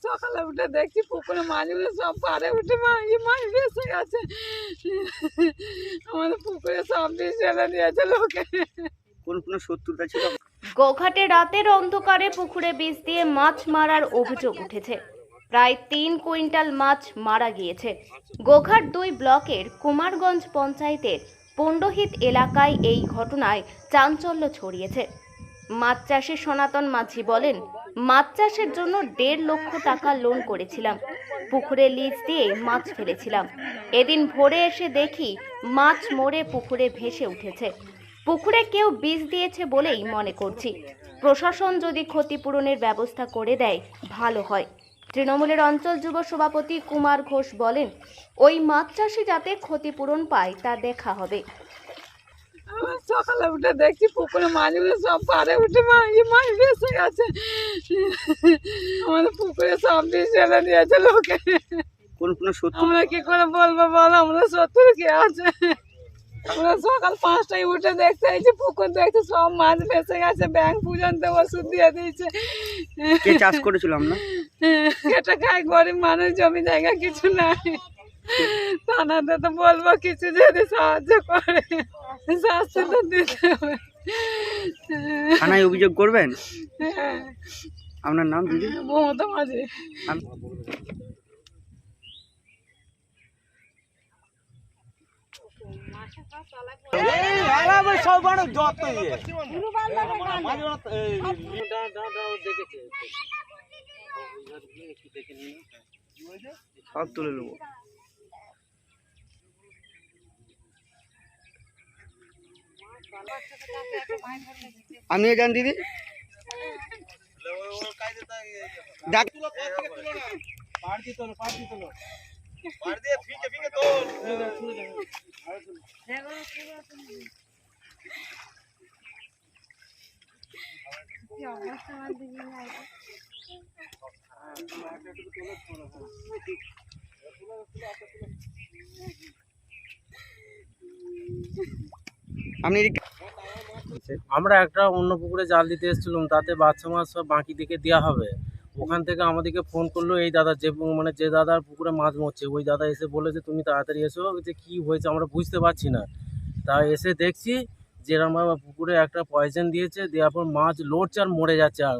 সকালে উঠে দেখছি পুকুরে মাছগুলো সব পাড়ে উঠে মাছ ভেসে গেছে। আমাদের পুকুরে সব দিয়ে ফেলে দিয়েছে লোকে। কোন শত্রুতা ছিল? গোঘাটে রাতের অন্ধকারে পুকুরে বিষ দিয়ে মাছ মারার অভিযোগ উঠেছে। প্রায় ৩ কুইন্টাল মাছ মারা গিয়েছে। গোঘাট ২ ব্লকের কুমারগঞ্জ পঞ্চায়েতের পণ্ডহিত এলাকায় এই ঘটনায় চাঞ্চল্য ছড়িয়েছে। মাছ চাষি সনাতন মাঝি বলেন, মাছ চাষের জন্য ১.৫ লক্ষ টাকা লোন করেছিলাম। পুকুরে লিজ দিয়ে মাছ ফেলেছিলাম। এদিন ভোরে এসে দেখি মাছ মরে পুকুরে ভেসে উঠেছে। পুকুরে কেউ বিষ দিয়েছে বলেই মনে করছি। প্রশাসন যদি ক্ষতিপূরণের ব্যবস্থা করে দেয় ভালো হয়। তৃণমূলের অঞ্চল যুব সভাপতি কুমার ঘোষ বলেন, ওই মাছ চাষি যাতে ক্ষতিপূরণ পায় তা দেখা হবে। সকালে উঠে দেখছি পুকুরে মাছগুলো সব পাড়ে উঠে মাছ ভেসে গেছে। আমাদের পুকুরে সব দিয়ে ফেলে দিয়েছে লোকে। কোন শত্রু? আমরা কি করে বলবো বলো, আমরা শত্রু কে আছে? আমরা সকাল 5টায় উঠে দেখতে এই যে পুকুর দেখতে সব মাছ ভেসে গেছে। ব্যাংক পর্যন্ত ওষুধ দিয়ে দিয়েছে। কে চাষ করেছিলাম না? এটা খাই গরিব মানুষ, জমি জায়গা কিছু নাই। থানাতে তো বলবো কিছু যদি সাহায্য করে, শাস্তি তো দিতে হবে। থানায় অভিযোগ করবেন? আপনার নাম দিদি? মমতা মাঝি। সব তুলে নেবো। আমিও যান দিদি। আমরা একটা অন্য পুকুরে জাল দিতে এসেছিলাম, তাতে বাচ্চা মাছ সব বাকি দিকে দেওয়া হবে। ওখান থেকে আমাদেরকে ফোন করলো এই দাদা, যে দাদার পুকুরে মাছ মরছে, ওই দাদা এসে বলে যে তুমি তাড়াতাড়ি এসো, যে কী হয়েছে আমরা বুঝতে পারছি না। তা এসে দেখছি যে এরকমভাবে পুকুরে একটা পয়জন দিয়েছে, দেওয়ার পর মাছ লড়ছে আর মরে যাচ্ছে। আর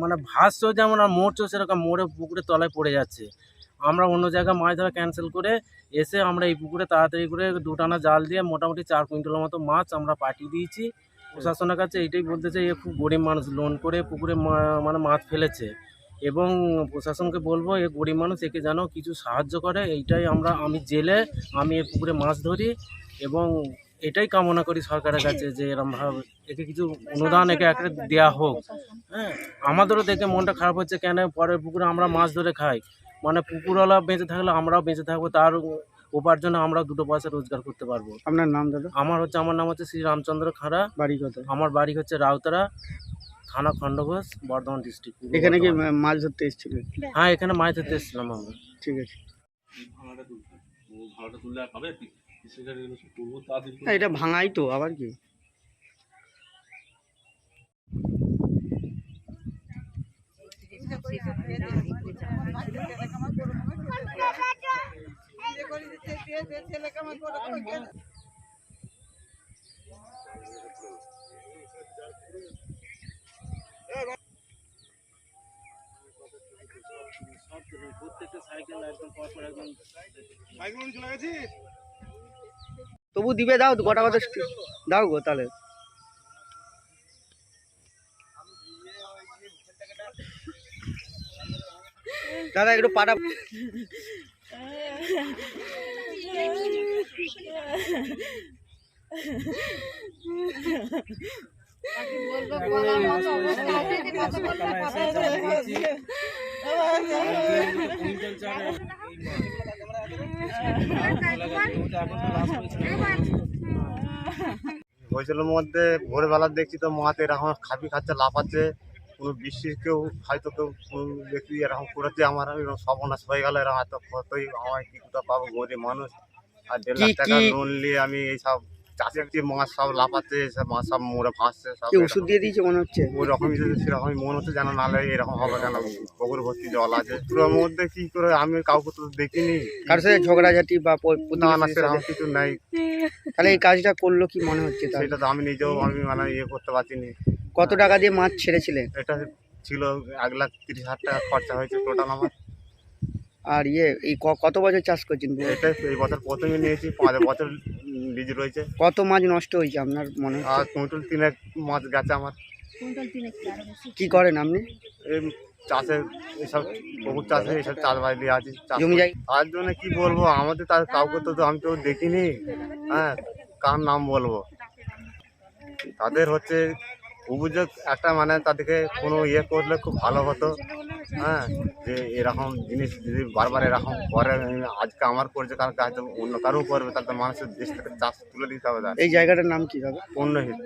মানে ভাসছেও যেমন আর মরছেও সেরকম, মরে পুকুরের তলায় পড়ে যাচ্ছে। আমরা অন্য জায়গায় মাছ ধরা ক্যান্সেল করে এসে আমরা এই পুকুরে তাড়াতাড়ি করে 2 টানা জাল দিয়ে মোটামুটি 4 কুইন্টালের মতো মাছ আমরা পাঠিয়ে দিয়েছি প্রশাসনের কাছে। এইটাই বলতে চাই, এ খুব গরিব মানুষ, লোন করে পুকুরে মানে মাছ ফেলেছে, এবং প্রশাসনকে বলবো এ গরিব মানুষ, একে যেন কিছু সাহায্য করে। এইটাই আমি জেলে আমি এই পুকুরে মাছ ধরি, এবং এটাই কামনা করি সরকারের কাছে যে এরমভাবে একে কিছু অনুদান একে একটা দেওয়া হোক। হ্যাঁ, আমাদেরও দেখে মনটা খারাপ হচ্ছে, কেন পরের পুকুরে আমরা মাছ ধরে খাই, মানে পুকুরওয়ালা বেঁচে থাকলে আমরাও বেঁচে থাকবো, তার উপার্জনে আমরা 2 পয়সা রোজগার করতে পারবো। আপনার নাম দাদা? আমার নাম হচ্ছে শ্রী রামচন্দ্র খাঁড়া। বাড়ি কোথায়? আমার বাড়ি হচ্ছে রাউতারা, থানা খণ্ডঘোষ, বর্ধমান ডিস্ট্রিক্ট। এখানে কি মাছ ধরতে এসেছিল? হ্যাঁ, এখানে মাছ ধরতে এসেছিলাম আমরা। ঠিক আছে। এটা ভাঙাই তো, আবার কি? তবু দিবে, দাও গোটা কথা দাও গো তাহলে। দাদা একটু পাটা হয়েছিলের মধ্যে ভোরবেলা দেখছি তো মাছ এরকম খাচ্ছে, লাফাচ্ছে। কোনো বৃষ্টির কেউ হয়তো কেউ কোনো ব্যক্তি এরকম করেছে, আমার এরকম সর্বনাশ হয়ে গেল। এরকম এত ক্ষতই, আমার কি কোথাও পাবো, গরিব মানুষ। আর 1.5 লাখ টাকা লোন নিয়ে আমি এইসব চাষের যে মাছ সব লাফাচ্ছে, সব মাছ সব মরে ভাসছে সব কি ওষুধ দিয়ে দিয়েছে মনে হচ্ছে? ওই রকমই সেরকমই মনে হচ্ছে, যেন নাহলে এরকম হবে কেন, পুকুর ভর্তি জল আছে পুরোর মধ্যে, কি করে আমি কাউকে তো দেখিনি। কারোর সাথে ঝগড়াঝাটি বা না না প্রতিবেশীদের সেরকম সাথে? কিছু নাই। তাহলে এই কাজটা করলো কি মনে হচ্ছে তার? সেটা তো আমি নিজেও আমি মানে ইয়ে করতে পারছিনি। কত টাকা দিয়ে মাছ ছেড়েছিলেন? এটা ছিল 1,30,000 টাকা খরচা হয়েছে টোটাল আমার। আর এই কত বছর চাষ করছেন? এটা এই বছর প্রথমে নিয়েছি, 5 বছর লিজ রয়েছে। কত মাছ নষ্ট হয়েছে আপনার মনে আর হচ্ছে? কুইন্টাল 3 মাছ গেছে আমার। কি করেন আপনি? এই চাষে এইসব পুকুর চাষে এইসব চাষবাস দিয়ে আছি। জমি জায়গা তার জন্য কি বলবো, আমাদের তার কাউকে তো আমি তো দেখিনি। হ্যাঁ, কার নাম বলবো? তাদের হচ্ছে অভিযোগ একটা, মানে তাদেরকে কোনো ইয়ে করলে খুব ভালো হতো। হ্যাঁ, যে এরকম জিনিস যদি বারবার এরকম করে, আজকে আমার করছে, কারণ হয়তো অন্য কারো করবে, তাহলে তো মানুষের দেশ থেকে চাষ তুলে দিতে হবে। তার এই জায়গাটার নাম কি দাদা? অন্যহিত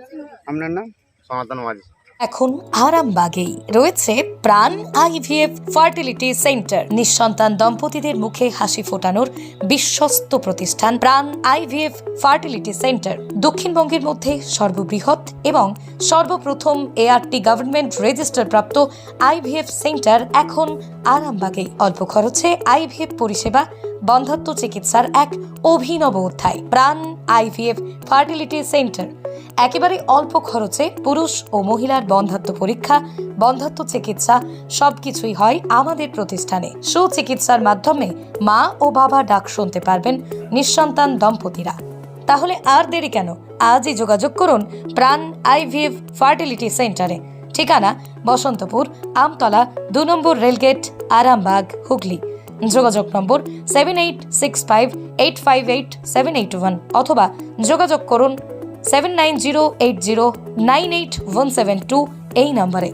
আপনার নাম? সনাতন মাঝি। এখন আরামবাগেই রয়েছে প্রাণ আইভিএফ ফার্টিলিটি সেন্টার। নিঃসন্তান দম্পতিদের মুখে হাসি ফোটানোর বিশ্বস্ত প্রতিষ্ঠান প্রাণ আইভিএফ ফার্টিলিটি সেন্টার দক্ষিণবঙ্গের মধ্যে সর্ববৃহৎ এবং সর্বপ্রথম এআরটি গভর্নমেন্ট রেজিস্টার প্রাপ্ত আইভিএফ সেন্টার এখন আরামবাগেই। অল্প খরচে আইভিএফ পরিষেবা, বন্ধ্যাত্ব চিকিৎসার এক অভিনব অধ্যায়। প্রাণ আইভিএফ ফার্টিলিটি সেন্টার একেবারে অল্প খরচে পুরুষ ও মহিলার বন্ধ্যাত্ব পরীক্ষা, বন্ধ্যাত্ব চিকিৎসা সবকিছুই হয় আমাদের প্রতিষ্ঠানে। সুচিকিৎসার মাধ্যমে মা ও বাবা ডাক শুনতে পারবেন নিঃসন্তান দম্পতিরা। তাহলে আর দেরি কেন? আজই যোগাযোগ করুন প্রাণ আইভিএফ ফার্টিলিটি সেন্টারে। ঠিকানা বসন্তপুর, আমতলা, 2 নম্বর রেলগেট, আরামবাগ, হুগলি। যোগাযোগ নম্বর 7865858781 অথবা যোগাযোগ করুন 7908098172 এই নম্বরে।